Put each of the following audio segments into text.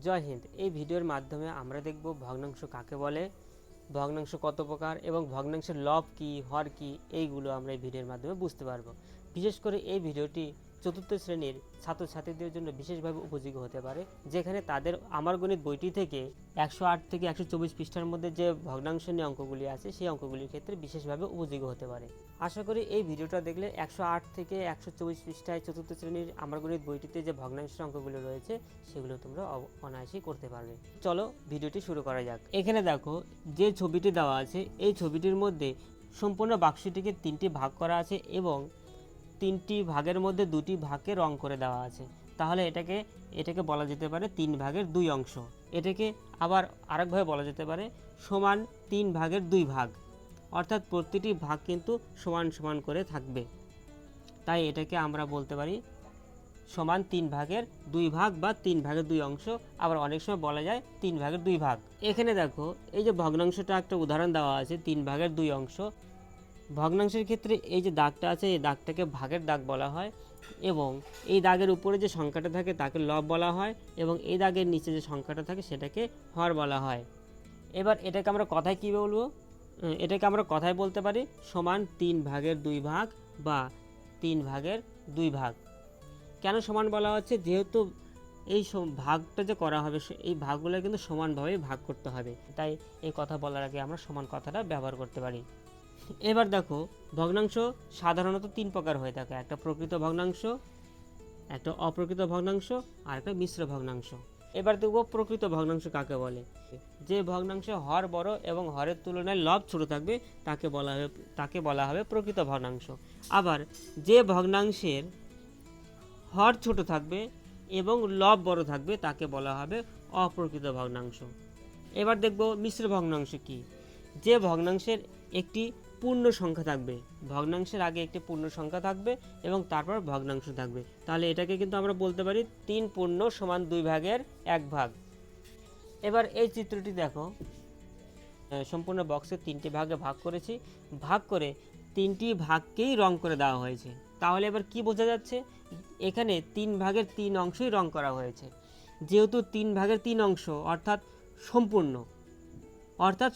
জয় হিন্দ। এই ভিডিওর মাধ্যমে আমরা দেখব ভগ্নাংশ কাকে বলে, ভগ্নাংশ কত প্রকার এবং ভগ্নাংশের লব কি, হর কি, এইগুলো আমরা এই ভিডিওর মাধ্যমে বুঝতে পারবো। বিশেষ করে এই ভিডিওটি চতুর্থ শ্রেণীর ছাত্রছাত্রীদের জন্য বিশেষভাবে উপযোগী হতে পারে, যেখানে তাদের আমার গণিত বইটি থেকে 108 থেকে 124 পৃষ্ঠার মধ্যে যে ভগ্নাংশ নিয়ে অঙ্কগুলি আছে সেই অঙ্কগুলির ক্ষেত্রে বিশেষভাবে উপযোগী হতে পারে। আশা করি এই ভিডিওটা দেখলে 108 থেকে 124 পৃষ্ঠায় চতুর্থ শ্রেণীর আমার গণিত বইটিতে যে ভগ্নাংশের অঙ্কগুলো রয়েছে সেগুলো তোমরা অনায়াসেই করতে পারবে। চলো ভিডিওটি শুরু করা যাক। এখানে দেখো যে ছবিটি দেওয়া আছে, এই ছবিটির মধ্যে সম্পূর্ণ বাক্সটিকে 3টি ভাগ করা আছে এবং 3টি ভাগের মধ্যে 2টি ভাগকে রং করে দেওয়া আছে। তাহলে এটাকে বলা যেতে পারে 3 ভাগের 2 অংশ। এটাকে আবার আরেকভাবে বলা যেতে পারে সমান 3 ভাগের 2 ভাগ, অর্থাৎ প্রতিটি ভাগ কিন্তু সমান সমান করে থাকবে। তাই এটাকে আমরা বলতে পারি সমান 3 ভাগের 2 ভাগ বা 3 ভাগের 2 অংশ। আবার অনেক সময় বলা যায় 3 ভাগের 2 ভাগ। এখানে দেখো এই যে ভগ্নাংশটা একটা উদাহরণ দেওয়া আছে 3 ভাগের 2 অংশ। ভগ্নাংশের ক্ষেত্রে এই যে দাগটা আছে এই দাগটাকে ভাগের দাগ বলা হয় এবং এই দাগের উপরে যে সংখ্যাটা থাকে তাকে লব বলা হয় এবং এই দাগের নিচে যে সংখ্যাটা থাকে সেটাকে হর বলা হয়। এবার এটাকে আমরা কথায় কী বলবো? এটাকে আমরা কথায় বলতে পারি সমান 3 ভাগের 2 ভাগ বা 3 ভাগের 2 ভাগ। কেন সমান বলা হচ্ছে? যেহেতু এই ভাগটা যে করা হবে এই ভাগগুলো কিন্তু সমানভাবে ভাগ করতে হবে, তাই এই কথা বলার আগে আমরা সমান কথাটা ব্যবহার করতে পারি। এবার দেখো ভগ্নাংশ সাধারণত 3 প্রকার হয়ে থাকে, একটা প্রকৃত ভগ্নাংশ, একটা অপ্রকৃত ভগ্নাংশ আর একটা মিশ্র ভগ্নাংশ। এবার দেখবো প্রকৃত ভগ্নাংশ কাকে বলে। যে ভগ্নাংশে হর বড় এবং হরের তুলনায় লব ছোট থাকবে তাকে বলা হবে প্রকৃত ভগ্নাংশ। আবার যে ভগ্নাংশের হর ছোট থাকবে এবং লব বড় থাকবে তাকে বলা হবে অপ্রকৃত ভগ্নাংশ। এবার দেখব মিশ্র ভগ্নাংশ কি। যে ভগ্নাংশের একটি পূর্ণ সংখ্যা থাকবে, ভগ্নাংশের আগে একটি পূর্ণ সংখ্যা থাকবে এবং তারপর ভগ্নাংশ থাকবে, তাহলে এটাকে কিন্তু আমরা বলতে পারি 3 পূর্ণ সমান 2 ভাগের 1 ভাগ। এবার এই চিত্রটি দেখো, সম্পূর্ণ বক্সে 3টি ভাগে ভাগ করেছি, ভাগ করে 3টি ভাগকেই রং করে দেওয়া হয়েছে। তাহলে এবার কি বোঝা যাচ্ছে? এখানে 3 ভাগের 3 অংশই রং করা হয়েছে। যেহেতু 3 ভাগের 3 অংশ অর্থাৎ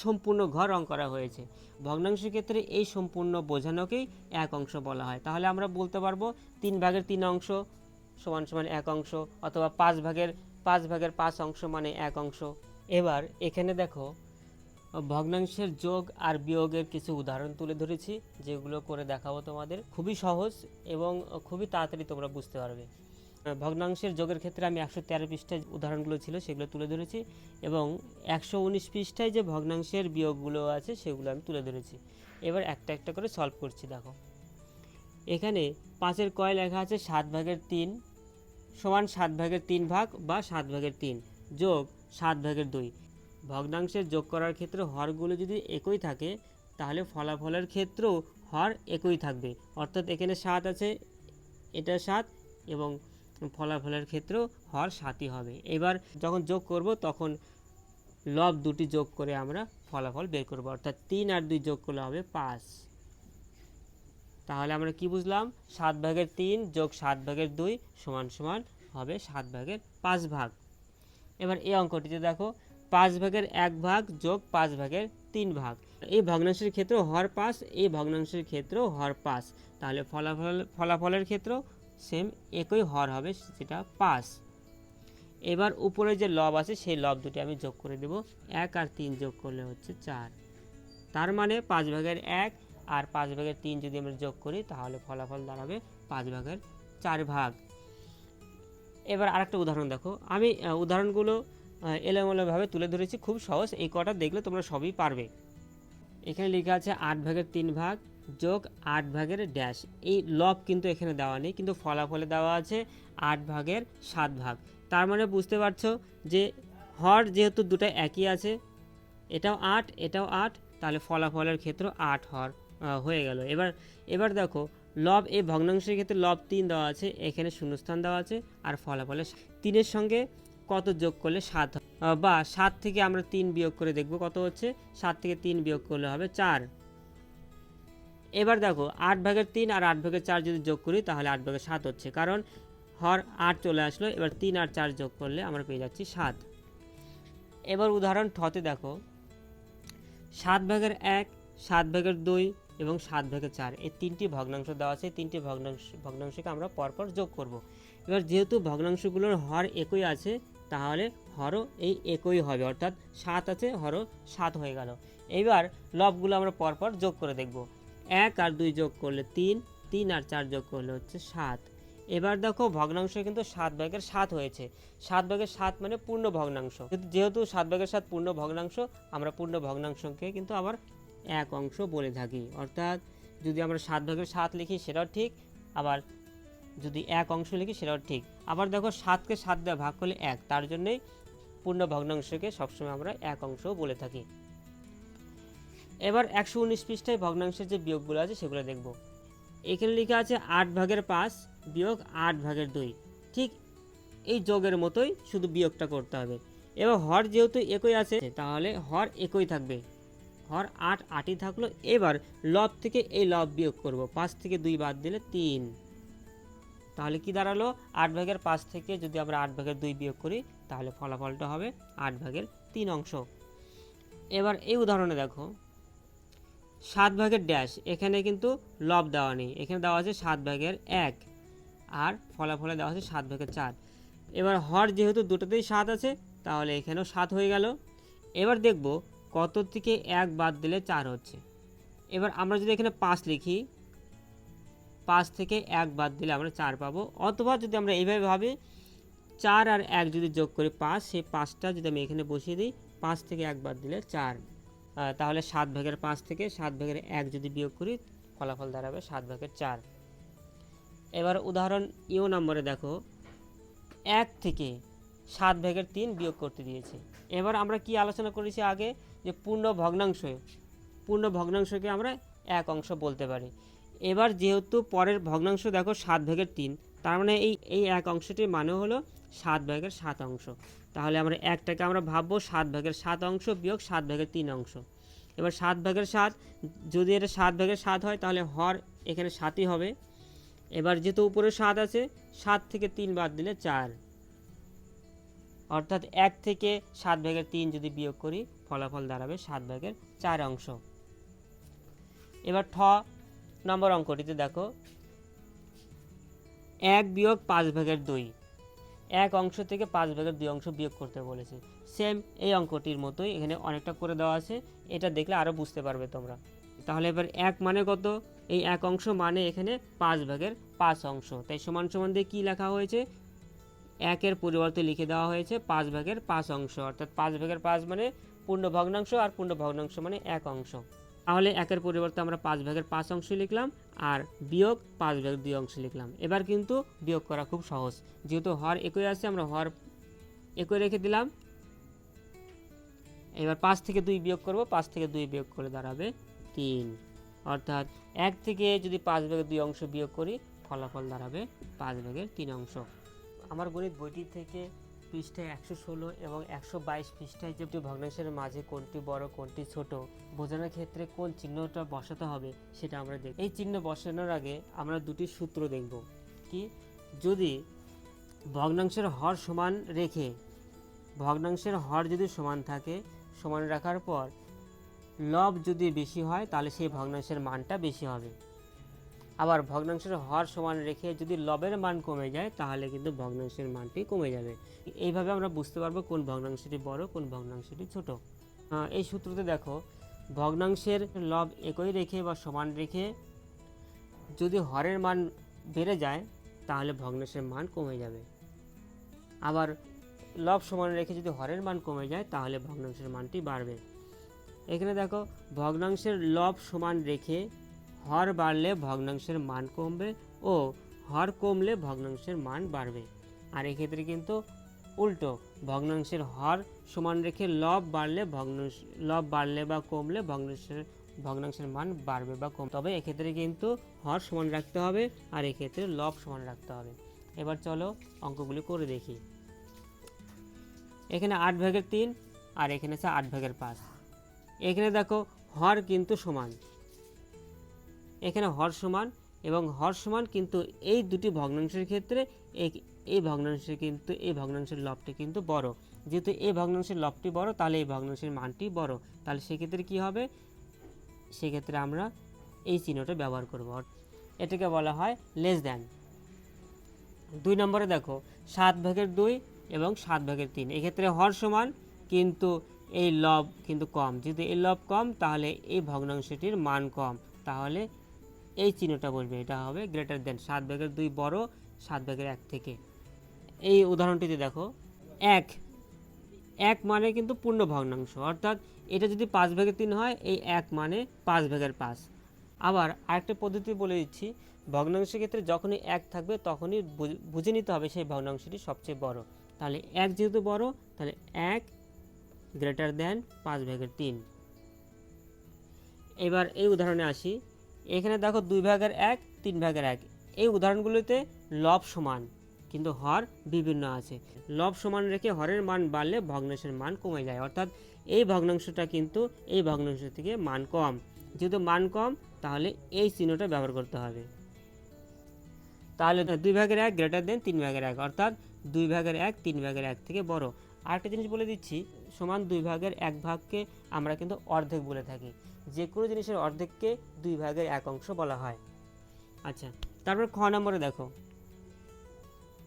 সম্পূর্ণ ঘর রং করা হয়েছে, ভগ্নাংশের ক্ষেত্রে এই সম্পূর্ণ বোঝানোকেই এক অংশ বলা হয়। তাহলে আমরা বলতে পারবো 3 ভাগের 3 অংশ সমান সমান 1 অংশ, অথবা 5 ভাগের 5 অংশ মানে 1 অংশ। এবার এখানে দেখো ভগ্নাংশের যোগ আর বিয়োগের কিছু উদাহরণ তুলে ধরেছি, যেগুলো করে দেখাবো তোমাদের। খুবই সহজ এবং খুবই তাড়াতাড়ি তোমরা বুঝতে পারবে। ভগ্নাংশের যোগের ক্ষেত্রে আমি 113 পৃষ্ঠায় উদাহরণগুলো ছিল সেগুলো তুলে ধরেছি এবং 119 পৃষ্ঠায় যে ভগ্নাংশের বিয়োগগুলো আছে সেগুলো আমি তুলে ধরেছি। এবার একটা একটা করে সলভ করছি। দেখো এখানে 5-এর কয় লেখা আছে 7 ভাগের 3 সমান 7 ভাগের 3 ভাগ বা 7 ভাগের 3 যোগ 7 ভাগের 2। ভগ্নাংশের যোগ করার ক্ষেত্রে হরগুলো যদি একই থাকে তাহলে ফলাফলের ক্ষেত্রেও হর একই থাকবে, অর্থাৎ এখানে 7 আছে, এটা 7 এবং ফলাফলের ক্ষেত্রেও হর 7ই হবে। এবার যখন যোগ করব তখন লব দুটি যোগ করে আমরা ফলাফল বের করব, অর্থাৎ 3 আর 2 যোগ করলে হবে 5। তাহলে আমরা কি বুঝলাম? 7 ভাগের 3 যোগ 7 ভাগের 2 সমান সমান হবে 7 ভাগের 5 ভাগ। এবার এই অঙ্কটিতে দেখো 5 ভাগের 1 ভাগ যোগ 5 ভাগের 3 ভাগ। এই ভগ্নাংশের ক্ষেত্রেও হর 5, এই ভগ্নাংশের ক্ষেত্রেও হর 5, তাহলে ফলাফলের ক্ষেত্রেও সেম একই হর হবে, সেটা 5। এবার উপরে যে লব আছে সেই লব দুটি আমি যোগ করে দেব, 1 আর 3 যোগ করলে হচ্ছে 4। তার মানে 5 ভাগের 1 আর 5 ভাগের 3 যদি আমরা যোগ করি তাহলে ফলাফল দাঁড়াবে 5 ভাগের 4 ভাগ। এবার আরেকটা উদাহরণ দেখো, আমি উদাহরণগুলো এলোমেলোভাবে তুলে ধরেছি, খুব সহজ, এই কটা দেখলে তোমরা সবই পারবে। এখানে লেখা আছে 8 ভাগের 3 ভাগ যোগ 8 ভাগের ড্যাশ। এই লব কিন্তু এখানে দেওয়া নেই, কিন্তু ফলাফলে দেওয়া আছে 8 ভাগের 7 ভাগ। তার মানে বুঝতে পারছো যে হর যেহেতু দুটো একই আছে, এটাও 8 এটাও 8, তাহলে ফলাফলের ক্ষেত্রে 8 হর হয়ে গেল। এবার দেখো লব এই ভগ্নাংশের ক্ষেত্রে লব 3 দেওয়া আছে, এখানে শূন্যস্থান দেওয়া আছে, আর ফলাফলে 3-এর সঙ্গে কত যোগ করলে 7 বা 7 থেকে আমরা 3 বিয়োগ করে দেখব কত হচ্ছে। 7 থেকে 3 বিয়োগ করলে হবে 4। এবার দেখো 8 ভাগের 3 আর 8 ভাগের 4 যদি যোগ করি তাহলে 8 ভাগের 7 হচ্ছে, কারণ হর 8 চলে আসলো। এবার 3 আর 4 যোগ করলে আমরা পেয়ে যাচ্ছি 7। এবার উদাহরণ ঠতে দেখো 7/1, 7/2 এবং 7/4 এই তিনটি ভগ্নাংশ দেওয়া আছে। তিনটি ভগ্নাংশকে আমরা পরপর যোগ করব। এবার যেহেতু ভগ্নাংশগুলোর হর একই আছে, তাহলে হরও এই একই হবে, অর্থাৎ 7 আছে, হরও 7 হয়ে গেল। এবার লবগুলো আমরা পরপর যোগ করে দেখব। 1 আর 2 যোগ করলে 3, 3 আর 4 যোগ করলে হচ্ছে 7। এবার দেখো ভগ্নাংশ কিন্তু 7/7 হয়েছে। 7/7 মানে পূর্ণ ভগ্নাংশ। যেহেতু 7/7 পূর্ণ ভগ্নাংশ, আমরা পূর্ণ ভগ্নাংশকে কিন্তু আবার এক অংশ বলে থাকি। অর্থাৎ যদি আমরা 7/7 লিখি সেটাও ঠিক, আবার যদি এক অংশ লিখি সেটাও ঠিক। আবার দেখো 7কে 7 দিয়ে ভাগ করলে 1, তার জন্যই পূর্ণ ভগ্নাংশকে সবসময় আমরা এক অংশ বলে থাকি। এবার 119 পৃষ্ঠায় ভগ্নাংশের যে বিয়োগগুলো আছে সেগুলো দেখব। এখানে লেখা আছে 8/5 বিয়োগ 8/2। ঠিক এই যোগের মতোই, শুধু বিয়োগটা করতে হবে। এবার হর যেহেতু একই আছে, তাহলে হর একই থাকবে। হর 8, 8ই থাকলো। এবার লব থেকে এই লব বিয়োগ করব। 5 থেকে 2 বাদ দিলে 3। তাহলে কি দাঁড়ালো? 8/5 থেকে যদি আমরা 8/2 বিয়োগ করি, তাহলে ফলাফলটা হবে 8/3 অংশ। এবার এই উদাহরণে দেখো 7/1, এখানে কিন্তু লব দেওয়া নেই, এখানে দেওয়া আছে 7/1 আর ফলাফলে দেওয়া আছে 7/4। এবার হর যেহেতু দুটোতেই 7 আছে, তাহলে এখানেও 7 হয়ে গেল। এবার দেখব কত থেকে 1 বাদ দিলে 4 হচ্ছে। এবার আমরা যদি এখানে 5 লিখি, 5 থেকে 1 বাদ দিলে আমরা 4 পাবো। অথবা যদি আমরা এইভাবে ভাবি, 4 আর 1 যদি যোগ করি 5, সেই 5টা যদি আমি এখানে বসিয়ে দিই, 5 থেকে 1 বাদ দিলে 4। তাহলে 7/5 থেকে 7/1 যদি বিয়োগ করি, ফলাফল দাঁড়াবে 7/4। এবার উদাহরণ ইউ নম্বরে দেখো 1 থেকে 7/3 বিয়োগ করতে দিয়েছে। এবার আমরা কি আলোচনা করেছি আগে, যে পূর্ণ ভগ্নাংশকে আমরা এক অংশ বলতে পারি। এবার যেহেতু পরের ভগ্নাংশ দেখো 7/3, তার মানে এই এক অংশটির মানে হলো 7/7 অংশ। তাহলে আমরা একটাকে আমরা ভাববো 7/7 অংশ বিয়োগ 7/3 অংশ। এবার 7/7, যদি এটা 7/7 হয়, তাহলে হর এখানে 7ই হবে। এবার যেহেতু উপরে 7 আছে, 7 থেকে 3 বাদ দিলে 4, অর্থাৎ 1 থেকে 7/3 যদি বিয়োগ করি, ফলাফল দাঁড়াবে 7/4 অংশ। এবার ঠ নম্বর অঙ্কটিতে দেখো 1 বিয়োগ 5/2, এক অংশ থেকে 5/2 অংশ বিয়োগ করতে বলেছে। সেম এই অঙ্কটির মতোই এখানে অনেকটা করে দেওয়া আছে, এটা দেখলে আরও বুঝতে পারবে তোমরা। তাহলে এবার 1 মানে কত? এই এক অংশ মানে এখানে 5/5 অংশ। তাই সমান সমান দিয়ে কী লেখা হয়েছে? 1-এর পরিবর্তে লিখে দেওয়া হয়েছে 5/5 অংশ। অর্থাৎ 5/5 মানে পূর্ণ ভগ্নাংশ, আর পূর্ণ ভগ্নাংশ মানে এক অংশ। তাহলে 1-এর পরিবর্তে আমরা 5/5 অংশ লিখলাম, আর বিয়োগ 5/2 অংশ লিখলাম। এবার কিন্তু বিয়োগ করা খুব সহজ, যেহেতু হর একই আছে, আমরা হর একই রেখে দিলাম। এবার 5 থেকে 2 বিয়োগ করব, 5 থেকে 2 বিয়োগ করে দাঁড়াবে 3। অর্থাৎ 1 থেকে যদি 5/2 অংশ বিয়োগ করি, ফলাফল দাঁড়াবে 5/3 অংশ। আমার গণিত বইটি থেকে পৃষ্ঠায় 116 এবং 122 পৃষ্ঠায় যে ভগ্নাংশের মাঝে কোনটি বড় কোনটি ছোট বোঝানোর ক্ষেত্রে কোন চিহ্নটা বসাতে হবে সেটা আমরা দেখব। এই চিহ্ন বসানোর আগে আমরা দুটি সূত্র দেখব। কি? যদি ভগ্নাংশের হর সমান রেখে, ভগ্নাংশের হর যদি সমান থাকে, সমান রাখার পর লব যদি বেশি হয়, তাহলে সেই ভগ্নাংশের মানটা বেশি হবে। আবার ভগ্নাংশের হর সমান রেখে যদি লবের মান কমে যায়, তাহলে কিন্তু ভগ্নাংশের মানটি কমে যাবে। এইভাবে আমরা বুঝতে পারবো কোন ভগ্নাংশটি বড়, কোন ভগ্নাংশটি ছোট। এই সূত্রতে দেখো, ভগ্নাংশের লব একই রেখে বা সমান রেখে যদি হরের মান বেড়ে যায়, তাহলে ভগ্নাংশের মান কমে যাবে। আবার লব সমান রেখে যদি হরের মান কমে যায়, তাহলে ভগ্নাংশের মানটি বাড়বে। এখানে দেখো, ভগ্নাংশের লব সমান রেখে হর বাড়লে ভগ্নাংশের মান কমবে, ও হর কমলে ভগ্নাংশের মান বাড়বে। আর এক্ষেত্রে কিন্তু উল্টো, ভগ্নাংশের হর সমান রেখে লব বাড়লে বা কমলে ভগ্নাংশের মান বাড়বে বা কম। তবে এক্ষেত্রে কিন্তু হর সমান রাখতে হবে, আর এক্ষেত্রে লব সমান রাখতে হবে। এবার চলো অঙ্কগুলি করে দেখি। এখানে 8/3 আর এখানে আছে 8/5। এখানে দেখো হর কিন্তু সমান, এখানে হর সমান এবং হর সমান, কিন্তু এই দুটি ভগ্নাংশের ক্ষেত্রে এই ভগ্নাংশে কিন্তু এই ভগ্নাংশের লবটি কিন্তু বড়। যেহেতু এই ভগ্নাংশের লবটি বড়, তাহলে এই ভগ্নাংশের মানটি বড়। তাহলে সেক্ষেত্রে কি হবে, সেক্ষেত্রে আমরা এই চিহ্নটা ব্যবহার করব, এটাকে বলা হয় লেস দ্যান। 2 নম্বরে দেখো 7/2 এবং 7/3, এক্ষেত্রে হর সমান কিন্তু এই লব কিন্তু কম। যদি এই লব কম তাহলে এই ভগ্নাংশটির মান কম, তাহলে এই চিহ্নটা বসবে, এটা হবে গ্রেটার দেন। 7/2 বড় 7/1 থেকে। এই উদাহরণটিতে দেখো 1 মানে কিন্তু পূর্ণ ভগ্নাংশ, অর্থাৎ এটা যদি 5/3 হয়, এই 1 মানে 5/5। আবার আরেকটা পদ্ধতি বলে দিচ্ছি, ভগ্নাংশের ক্ষেত্রে যখনই 1 থাকবে তখনই বুঝে নিতে হবে সেই ভগ্নাংশটি সবচেয়ে বড়। তাহলে 1 যেহেতু বড়, তাহলে 1 গ্রেটার দেন 5/3। এবার এই উদাহরণে আসি, এখানে দেখো 2/1 3/1। এই উদাহরণগুলোতে লব সমান কিন্তু হর বিভিন্ন আছে। লব সমান রেখে হরের মান বাড়লে ভগ্নাংশের মান কমে যায়, অর্থাৎ এই ভগ্নাংশটা কিন্তু এই ভগ্নাংশ থেকে মান কম। যেহেতু মান কম, তাহলে এই চিহ্নটা ব্যবহার করতে হবে। তাহলে 2/1 গ্রেটার দেন 3/1, অর্থাৎ 2/1 3/1 থেকে বড়। আরেকটা জিনিস বলে দিচ্ছি, সমান 2/1 ভাগকে আমরা কিন্তু অর্ধেক বলে থাকি। যে কোনো জিনিসের অর্ধেককে 2/1 অংশ বলা হয়। আচ্ছা, তারপর খ নম্বরে দেখো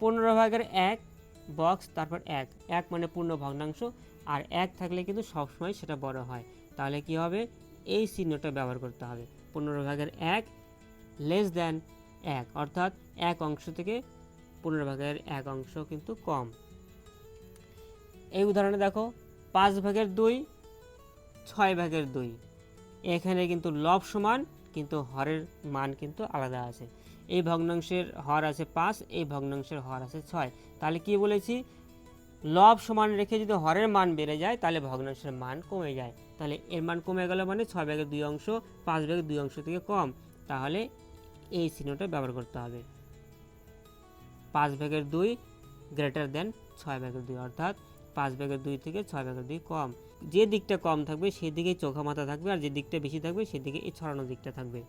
15/1 বক্স, তারপর 1 মানে পূর্ণ ভগ্নাংশ, আর 1 থাকলে কিন্তু সবসময় সেটা বড় হয়। তাহলে কি হবে, এই চিহ্নটা ব্যবহার করতে হবে। 15/1 লেস দ্যান 1, অর্থাৎ 1 অংশ থেকে 15/1 অংশ কিন্তু কম। এই উদাহরণে দেখো 5/2 6/2। এখানে কিন্তু লব সমান কিন্তু হরের মান কিন্তু আলাদা আছে। এই ভগ্নাংশের হর আছে 5, এই ভগ্নাংশের হর আছে 6। তাহলে কি বলেছি, লব সমান রেখে যদি হরের মান বেড়ে যায় তাহলে ভগ্নাংশের মান কমে যায়। তাহলে এর মান কমে গেল মানে 6/2 অংশ 5/2 অংশ থেকে কম, তাহলে এই চিহ্নটা ব্যবহার করতে হবে। 5/2 গ্রেটার দেন 6/2, অর্থাৎ 5/2 থেকে 6/2 কম। যে দিকটা কম থাকবে সেদিকে চোখা মাথা থাকবে, আর যে দিকটা বেশি থাকবে সেদিকে এই ছড়ানো দিকটা থাকবে।